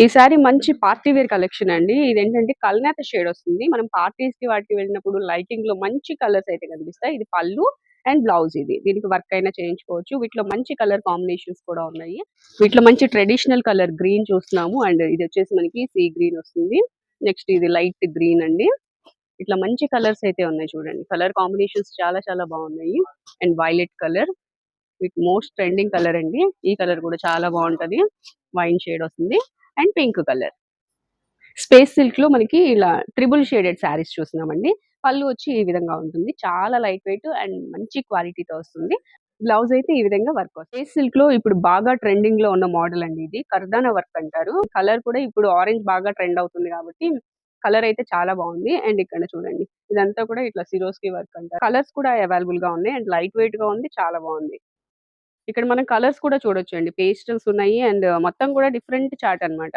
ఈ సారీ మంచి party wear collection అండి. ఇదేంటంటే కల్నేత షేడ్ వస్తుంది. మనం పార్టీస్‌కి వాటికి వెళ్ళినప్పుడు లైటింగ్‌లో మంచి కలర్స్ అయితే కనిపిస్తాయి. ఇది పల్లు అండ్ బ్లౌజ్ ఇది. దీనికి వర్క్ అయినా చేయించుకోవచ్చు. వీటిలో మంచి కలర్ కాంబినేషన్స్ కూడా ఉన్నాయి. వీటిలో మంచి ట్రెడిషనల్ కలర్ గ్రీన్ చూస్తున్నాము. అండ్ ఇదొచ్చేసి మనకి సీ గ్రీన్ వస్తుంది. నెక్స్ట్ ఇది లైట్ గ్రీన్ అండి. ఇట్లా మంచి కలర్స్ అయితే ఉన్నాయి చూడండి. కలర్ కాంబినేషన్స్ చాలా చాలా బాగున్నాయి. And violet colour with most trending colour అండి. ఈ కలర్ కూడా చాలా బాగుంటది. వైన్ షేడ్ వస్తుంది and pink colour. Space silk లో మనకి ఇలా ట్రిపుల్ షేడెడ్ శారీస్ చూస్తున్నామండి. పళ్ళు వచ్చి ఈ విధంగా ఉంటుంది. చాలా లైట్ వెయిట్ అండ్ మంచి క్వాలిటీతో వస్తుంది. బ్లౌజ్ అయితే ఈ విధంగా వర్క్ వస్తుంది. స్పేస్ సిల్క్ లో ఇప్పుడు బాగా ట్రెండింగ్ లో ఉన్న మోడల్ అండి ఇది. కర్దానా వర్క్ అంటారు. కలర్ కూడా ఇప్పుడు ఆరెంజ్ బాగా ట్రెండ్ అవుతుంది కాబట్టి కలర్ అయితే చాలా బాగుంది. అండ్ ఇక్కడ చూడండి ఇదంతా కూడా ఇట్లా సిరోస్కి వర్క్ అంటారు. కలర్స్ కూడా అవైలబుల్ గా ఉన్నాయి అండ్ లైట్ వెయిట్ గా ఉంది. చాలా బాగుంది. ఇక్కడ మనం కలర్స్ కూడా చూడొచ్చు అండి. పేస్టల్స్ ఉన్నాయి అండ్ మొత్తం కూడా డిఫరెంట్ చార్ట్ అన్నమాట.